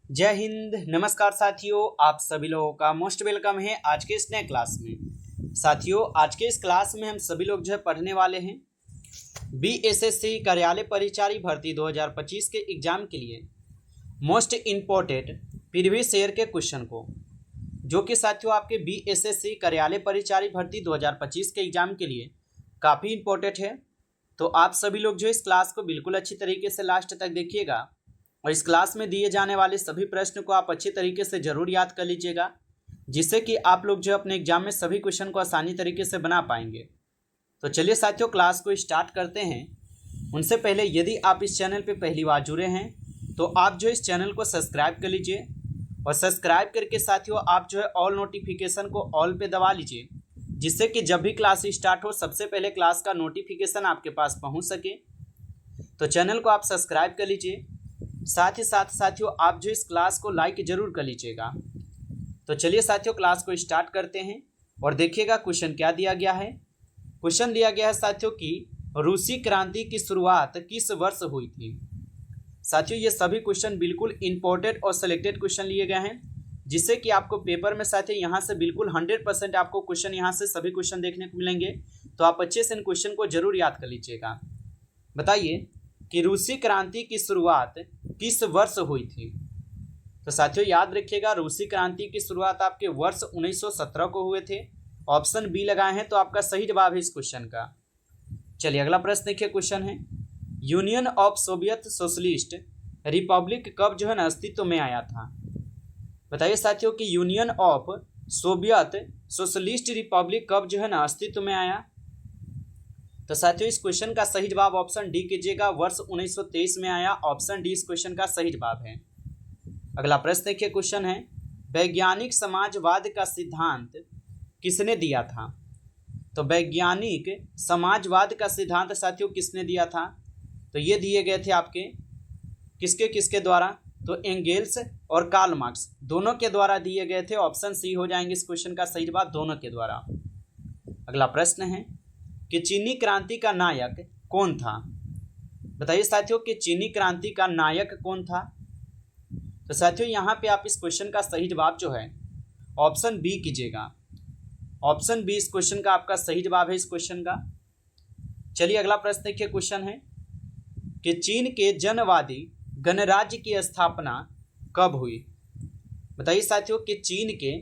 जय हिंद। नमस्कार साथियों, आप सभी लोगों का मोस्ट वेलकम है आज के इस नए क्लास में। साथियों, आज के इस क्लास में हम सभी लोग पढ़ने वाले हैं बीएसएससी कार्यालय परिचारी भर्ती 2025 के एग्जाम के लिए मोस्ट इम्पोर्टेंट प्रीवियस ईयर के क्वेश्चन को, जो कि साथियों आपके बीएसएससी कार्यालय परिचारी भर्ती 2025 के एग्जाम के लिए काफ़ी इम्पोर्टेंट है। तो आप सभी लोग इस क्लास को बिल्कुल अच्छी तरीके से लास्ट तक देखिएगा और इस क्लास में दिए जाने वाले सभी प्रश्न को आप अच्छी तरीके से ज़रूर याद कर लीजिएगा, जिससे कि आप लोग अपने एग्जाम में सभी क्वेश्चन को आसानी तरीके से बना पाएंगे। तो चलिए साथियों, क्लास को स्टार्ट करते हैं। उनसे पहले यदि आप इस चैनल पर पहली बार जुड़े हैं तो आप इस चैनल को सब्सक्राइब कर लीजिए और सब्सक्राइब करके साथियों आप ऑल नोटिफिकेशन को ऑल पे दबा लीजिए, जिससे कि जब भी क्लास स्टार्ट हो सबसे पहले क्लास का नोटिफिकेशन आपके पास पहुंच सके। तो चैनल को आप सब्सक्राइब कर लीजिए, साथ ही साथ साथियों आप इस क्लास को लाइक जरूर कर लीजिएगा। तो चलिए साथियों, क्लास को स्टार्ट करते हैं और देखिएगा क्वेश्चन क्या दिया गया है। क्वेश्चन दिया गया है साथियों कि रूसी क्रांति की शुरुआत किस वर्ष हुई थी। साथियों, ये सभी क्वेश्चन बिल्कुल इंपॉर्टेंट और सिलेक्टेड क्वेश्चन लिए गए हैं, जिससे कि आपको पेपर में साथियों यहाँ से बिल्कुल 100% आपको क्वेश्चन यहाँ से सभी क्वेश्चन देखने को मिलेंगे। तो आप अच्छे से इन क्वेश्चन को जरूर याद कर लीजिएगा। बताइए कि रूसी क्रांति की शुरुआत किस वर्ष हुई थी। तो साथियों याद रखिएगा, रूसी क्रांति की शुरुआत आपके वर्ष 1917 को हुए थे। ऑप्शन बी लगाए हैं तो आपका सही जवाब है इस क्वेश्चन का। चलिए अगला प्रश्न देखिए। क्वेश्चन है union of Soviet socialist Republic कब अस्तित्व में आया था। बताइए साथियों कि union of Soviet socialist Republic कब अस्तित्व में आया। तो साथियों इस क्वेश्चन का सही जवाब ऑप्शन डी कीजिएगा, वर्ष 1923 में आया। ऑप्शन डी इस क्वेश्चन का सही जवाब है। अगला प्रश्न देखिए। क्वेश्चन है वैज्ञानिक समाजवाद का सिद्धांत किसने दिया था। तो वैज्ञानिक समाजवाद का सिद्धांत साथियों किसने दिया था। तो ये दिए गए थे आपके किसके द्वारा। तो एंगेल्स और कार्ल मार्क्स दोनों के द्वारा दिए गए थे। ऑप्शन सी हो जाएंगे इस क्वेश्चन का सही जवाब, दोनों के द्वारा। अगला प्रश्न है कि चीनी क्रांति का नायक कौन था। बताइए साथियों कि चीनी क्रांति का नायक कौन था। तो साथियों यहाँ पे आप इस क्वेश्चन का सही जवाब ऑप्शन बी कीजिएगा। ऑप्शन बी इस क्वेश्चन का आपका सही जवाब है इस क्वेश्चन का। चलिए अगला प्रश्न देखिए। क्वेश्चन है कि चीन के जनवादी गणराज्य की स्थापना कब हुई। बताइए साथियों कि चीन के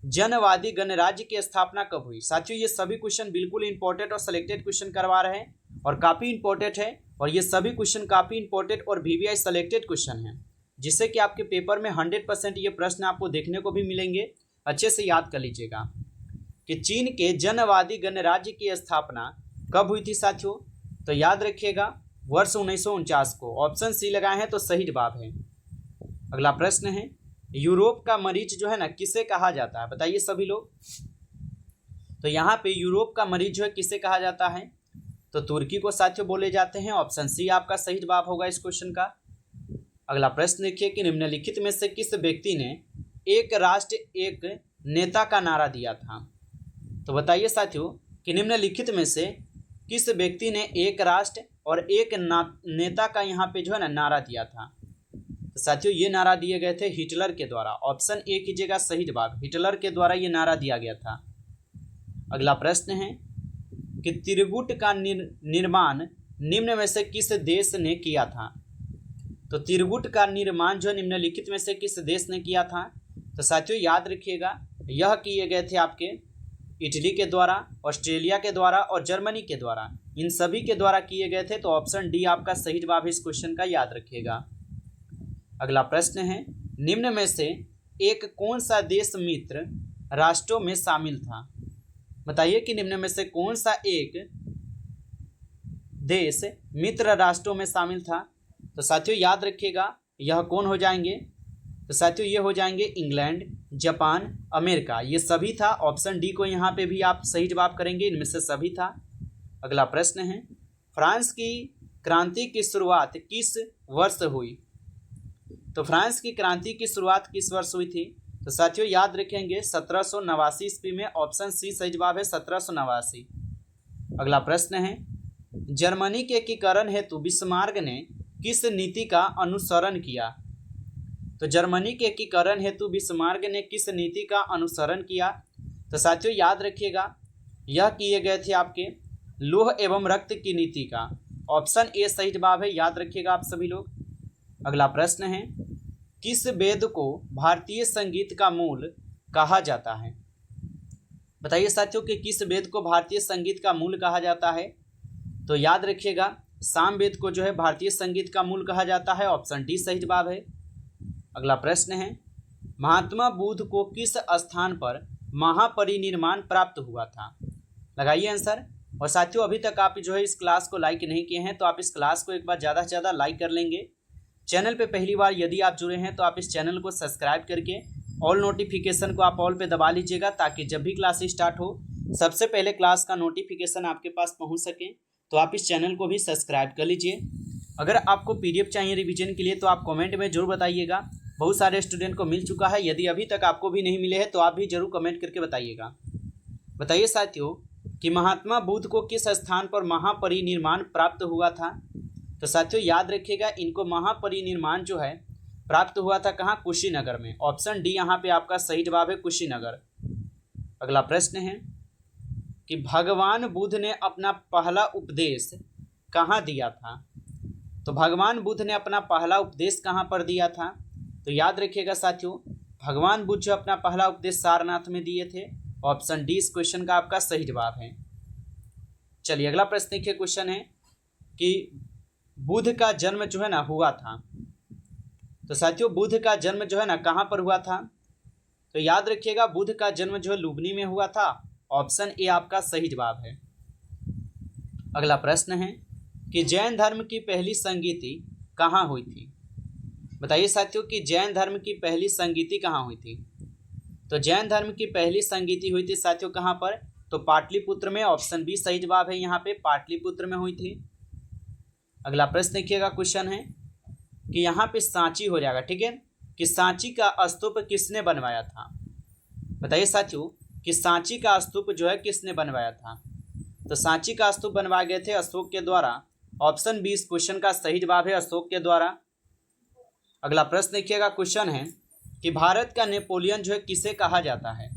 जनवादी गणराज्य की स्थापना कब हुई। साथियों ये सभी क्वेश्चन बिल्कुल इंपॉर्टेंट और सिलेक्टेड क्वेश्चन करवा रहे हैं और काफ़ी इंपॉर्टेंट है, और ये सभी क्वेश्चन काफ़ी इंपॉर्टेंट और वीवीआई सिलेक्टेड क्वेश्चन हैं, जिससे कि आपके पेपर में 100% ये प्रश्न आपको देखने को भी मिलेंगे। अच्छे से याद कर लीजिएगा कि चीन के जनवादी गणराज्य की स्थापना कब हुई थी साथियों। तो याद रखिएगा वर्ष 1949 को। ऑप्शन सी लगाए हैं तो सही जवाब है। अगला प्रश्न है यूरोप का मरीज किसे कहा जाता है। बताइए सभी लोग। तो यहाँ पे यूरोप का मरीज किसे कहा जाता है। तो तुर्की को साथियों बोले जाते हैं। ऑप्शन सी आपका सही जवाब होगा इस क्वेश्चन का। अगला प्रश्न देखिए कि निम्नलिखित में से किस व्यक्ति ने एक राष्ट्र एक नेता का नारा दिया था। तो बताइए साथियों कि निम्नलिखित में से किस व्यक्ति ने एक राष्ट्र और एक नेता का यहाँ पे नारा दिया था। तो साथियों ये नारा दिए गए थे हिटलर के द्वारा। ऑप्शन ए कीजिएगा सही जवाब, हिटलर के द्वारा ये नारा दिया गया था। अगला प्रश्न है कि त्रिगुट का निर्माण निम्न में से किस देश ने किया था। तो त्रिगुट का निर्माण निम्नलिखित में से किस देश ने किया था। तो साथियों याद रखिएगा यह किए गए थे आपके इटली के द्वारा, ऑस्ट्रेलिया के द्वारा और जर्मनी के द्वारा। इन सभी के द्वारा किए गए थे। तो ऑप्शन डी आपका सही जवाब है इस क्वेश्चन का, याद रखिएगा। अगला प्रश्न है निम्न में से एक कौन सा देश मित्र राष्ट्रों में शामिल था। बताइए कि निम्न में से कौन सा एक देश मित्र राष्ट्रों में शामिल था। तो साथियों याद रखिएगा यह कौन हो जाएंगे। तो साथियों ये हो जाएंगे इंग्लैंड, जापान, अमेरिका, ये सभी था। ऑप्शन डी को यहाँ पे भी आप सही जवाब करेंगे, इनमें से सभी था। अगला प्रश्न है फ्रांस की क्रांति की शुरुआत किस वर्ष हुई। तो फ्रांस की क्रांति की शुरुआत किस वर्ष हुई थी। तो साथियों याद रखेंगे 1789 ईस्वी में। ऑप्शन सी सही जवाब है 1789। अगला प्रश्न है जर्मनी के एकीकरण हेतु बिस्मार्क ने किस नीति का अनुसरण किया। तो जर्मनी के एकीकरण हेतु बिस्मार्क ने किस नीति का अनुसरण किया? तो साथियों याद रखिएगा, यह किए गए थे आपके लौह एवं रक्त की नीति का। ऑप्शन ए सही जवाब है, याद रखिएगा आप सभी लोग। अगला प्रश्न है, किस वेद को भारतीय संगीत का मूल कहा जाता है? बताइए साथियों कि किस वेद को भारतीय संगीत का मूल कहा जाता है? तो याद रखिएगा, साम वेद को जो है भारतीय संगीत का मूल कहा जाता है। ऑप्शन डी सही जवाब है। अगला प्रश्न है, महात्मा बुद्ध को किस स्थान पर महापरिनिर्वाण प्राप्त हुआ था? लगाइए आंसर। और साथियों अभी तक आप जो है इस क्लास को लाइक नहीं किए हैं तो आप इस क्लास को एक बार ज़्यादा से ज़्यादा लाइक कर लेंगे। चैनल पे पहली बार यदि आप जुड़े हैं तो आप इस चैनल को सब्सक्राइब करके ऑल नोटिफिकेशन को आप ऑल पे दबा लीजिएगा, ताकि जब भी क्लास स्टार्ट हो सबसे पहले क्लास का नोटिफिकेशन आपके पास पहुंच सके। तो आप इस चैनल को भी सब्सक्राइब कर लीजिए। अगर आपको PDF चाहिए रिवीजन के लिए तो आप कमेंट में जरूर बताइएगा। बहुत सारे स्टूडेंट को मिल चुका है, यदि अभी तक आपको भी नहीं मिले हैं तो आप भी जरूर कमेंट करके बताइएगा। बताइए साथियों कि महात्मा बुद्ध को किस स्थान पर महापरिनिर्वाण प्राप्त हुआ था? तो साथियों याद रखिएगा, इनको महापरिनिर्वाण जो है प्राप्त हुआ था कहाँ? कुशीनगर में। ऑप्शन डी यहाँ पे आपका सही जवाब है, कुशीनगर। अगला प्रश्न है कि भगवान बुद्ध ने अपना पहला उपदेश कहाँ दिया था? तो भगवान बुद्ध ने अपना पहला उपदेश कहाँ पर दिया था? तो याद रखिएगा साथियों, भगवान बुद्ध जो अपना पहला उपदेश सारनाथ में दिए थे। ऑप्शन डी इस क्वेश्चन का आपका सही जवाब है। चलिए अगला प्रश्न देखिए, क्वेश्चन है कि बुद्ध का जन्म जो है ना हुआ था। तो साथियों बुद्ध का जन्म जो है ना कहाँ पर हुआ था? तो याद रखिएगा, बुद्ध का जन्म जो है लुबनी में हुआ था। ऑप्शन ए आपका सही जवाब है। अगला प्रश्न है कि जैन धर्म की पहली संगीति कहाँ हुई थी? बताइए साथियों कि जैन धर्म की पहली संगीति कहाँ हुई थी? तो जैन धर्म की पहली संगीति हुई थी साथियों कहाँ पर? तो पाटलिपुत्र में। ऑप्शन बी सही जवाब है, यहाँ पे पाटलिपुत्र में हुई थी। अगला प्रश्न देखिएगा, क्वेश्चन है कि यहाँ पे सांची हो जाएगा, ठीक है, कि सांची का स्तूप किसने बनवाया था? बताइए साथियों कि सांची का स्तूप जो है किसने बनवाया था? तो सांची का स्तूप बनवाए गए थे अशोक के द्वारा। ऑप्शन बी इस क्वेश्चन का सही जवाब है, अशोक के द्वारा। अगला प्रश्न देखिएगा, क्वेश्चन है कि भारत का नेपोलियन जो है किसे कहा जाता है?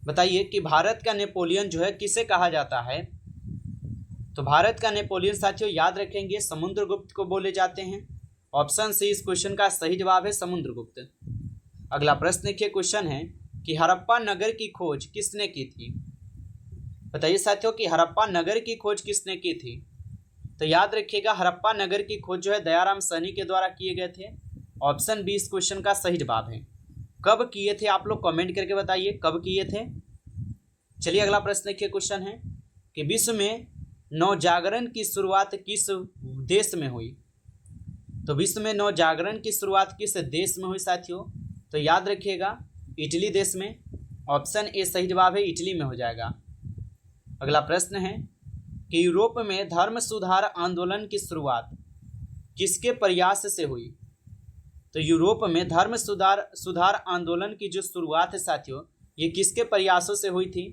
बताइए कि भारत का नेपोलियन जो है किसे कहा जाता है? तो भारत का नेपोलियन साथियों याद रखेंगे समुद्रगुप्त को बोले जाते हैं। ऑप्शन सी इस क्वेश्चन का सही जवाब है, समुद्रगुप्त। अगला प्रश्न देखिए, क्वेश्चन है कि हड़प्पा नगर की खोज किसने की थी? बताइए साथियों कि हड़प्पा नगर की खोज किसने की थी? तो याद रखिएगा, हड़प्पा नगर की खोज जो है दयाराम सैनी के द्वारा किए गए थे। ऑप्शन बी इस क्वेश्चन का सही जवाब है। कब किए थे आप लोग कमेंट करके बताइए, कब किए थे। चलिए अगला प्रश्न देखिए, क्वेश्चन है कि विश्व में नवजागरण की शुरुआत किस देश में हुई? तो विश्व में नवजागरण की शुरुआत किस देश में हुई साथियों? तो याद रखिएगा, इटली देश में। ऑप्शन ए सही जवाब है, इटली में हो जाएगा। अगला प्रश्न है कि यूरोप में धर्म सुधार आंदोलन की शुरुआत किसके प्रयास से हुई? तो यूरोप में धर्म सुधार आंदोलन की जो शुरुआत है साथियों, ये किसके प्रयासों से हुई थी?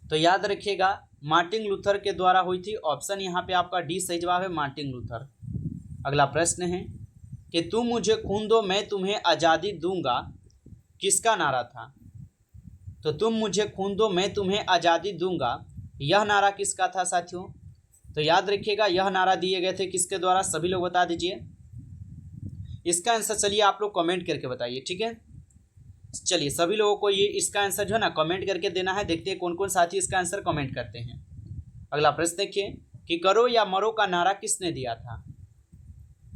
तो याद रखिएगा, मार्टिन लूथर के द्वारा हुई थी। ऑप्शन यहाँ पे आपका डी सही जवाब है, मार्टिन लूथर। अगला प्रश्न है कि तुम मुझे खून दो मैं तुम्हें आज़ादी दूंगा, किसका नारा था? तो तुम मुझे खून दो मैं तुम्हें आज़ादी दूंगा, यह नारा किसका था साथियों? तो याद रखिएगा, यह नारा दिए गए थे किसके द्वारा? सभी लोग बता दीजिए इसका आंसर। चलिए आप लोग कमेंट करके बताइए, ठीक है। चलिए सभी लोगों को ये इसका आंसर जो है ना कमेंट करके देना है। देखते हैं कौन कौन साथी इसका आंसर कमेंट करते हैं। अगला प्रश्न देखिए कि करो या मरो का नारा किसने दिया था?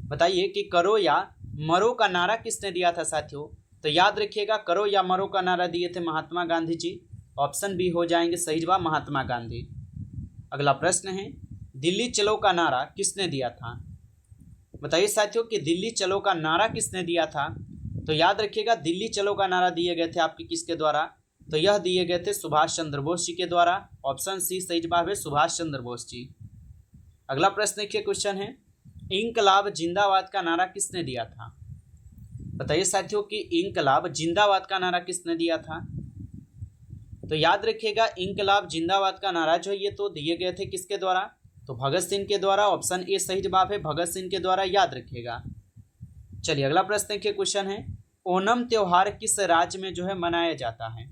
बताइए कि करो या मरो का नारा किसने दिया था साथियों? तो याद रखिएगा, करो या मरो का नारा दिए थे महात्मा गांधी जी। ऑप्शन बी हो जाएंगे सही जवाब, महात्मा गांधी। अगला प्रश्न है दिल्ली चलो का नारा किसने दिया था? बताइए साथियों कि दिल्ली चलो का नारा किसने दिया था? तो याद रखिएगा, दिल्ली चलो का नारा दिए गए थे आपके किसके द्वारा? तो यह दिए गए थे सुभाष चंद्र बोस जी के द्वारा। ऑप्शन सी सही जवाब है, सुभाष चंद्र बोस जी। अगला प्रश्न देखिए, क्वेश्चन है इंकलाब जिंदाबाद का नारा किसने दिया था? बताइए साथियों कि इंकलाब जिंदाबाद का नारा किसने दिया था? तो याद रखिएगा, इंकलाब जिंदाबाद का नारा जो ये तो दिए गए थे किसके द्वारा? तो भगत सिंह के द्वारा। ऑप्शन ए सही जवाब है, भगत सिंह के द्वारा। याद रखिएगा। चलिए अगला प्रश्न देखिए, क्वेश्चन है ओणम त्योहार किस राज्य में जो है मनाया जाता है।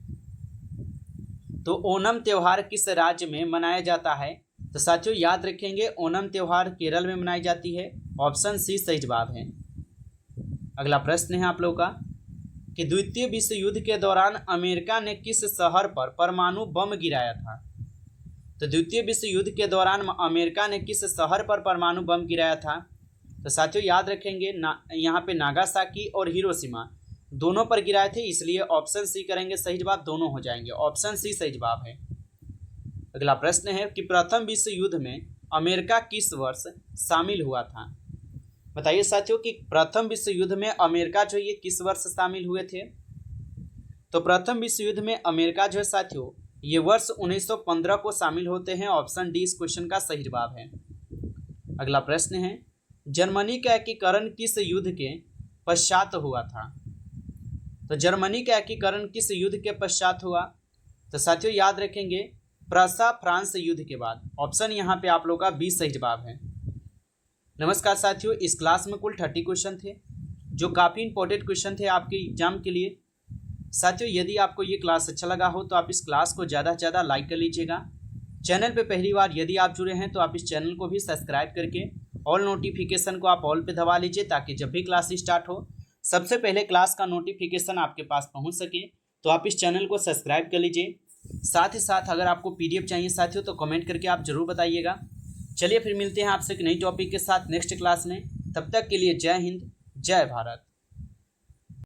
तो ओणम त्योहार किस राज्य में मनाया जाता है। तो साथियों याद रखेंगे ओणम त्योहार केरल में मनाई जाती है। ऑप्शन सी सही जवाब है। अगला प्रश्न है आप लोग का कि द्वितीय विश्व युद्ध के दौरान अमेरिका ने किस शहर पर परमाणु बम गिराया था। तो द्वितीय विश्व युद्ध के दौरान अमेरिका ने किस शहर पर परमाणु बम गिराया था। तो साथियों याद रखेंगे यहाँ पे नागासाकी और हिरोशिमा दोनों पर गिराए थे, इसलिए ऑप्शन सी करेंगे, सही जवाब दोनों हो जाएंगे। ऑप्शन सी सही जवाब है। अगला प्रश्न है कि प्रथम विश्व युद्ध में अमेरिका किस वर्ष शामिल हुआ था। बताइए साथियों कि प्रथम विश्व युद्ध में अमेरिका जो ये किस वर्ष शामिल हुए थे। तो प्रथम विश्व युद्ध में अमेरिका जो है साथियों ये वर्ष 1915 को शामिल होते हैं। ऑप्शन डी इस क्वेश्चन का सही जवाब है। अगला प्रश्न है जर्मनी का एकीकरण किस युद्ध के पश्चात हुआ था। तो जर्मनी का एकीकरण किस युद्ध के पश्चात हुआ। तो साथियों याद रखेंगे प्रसा फ्रांस युद्ध के बाद। ऑप्शन यहाँ पे आप लोग का बी सही जवाब है। नमस्कार साथियों, इस क्लास में कुल 30 क्वेश्चन थे जो काफ़ी इंपॉर्टेंट क्वेश्चन थे आपके एग्जाम के लिए। साथियों यदि आपको ये क्लास अच्छा लगा हो तो आप इस क्लास को ज़्यादा से ज़्यादा लाइक कर लीजिएगा। चैनल पे पहली बार यदि आप जुड़े हैं तो आप इस चैनल को भी सब्सक्राइब करके ऑल नोटिफिकेशन को आप ऑल पे दबा लीजिए, ताकि जब भी क्लास स्टार्ट हो सबसे पहले क्लास का नोटिफिकेशन आपके पास पहुंच सके। तो आप इस चैनल को सब्सक्राइब कर लीजिए। साथ ही साथ अगर आपको पीडीएफ चाहिए साथियों तो कमेंट करके आप जरूर बताइएगा। चलिए फिर मिलते हैं आपसे एक नई टॉपिक के साथ नेक्स्ट क्लास में। तब तक के लिए जय हिंद, जय भारत।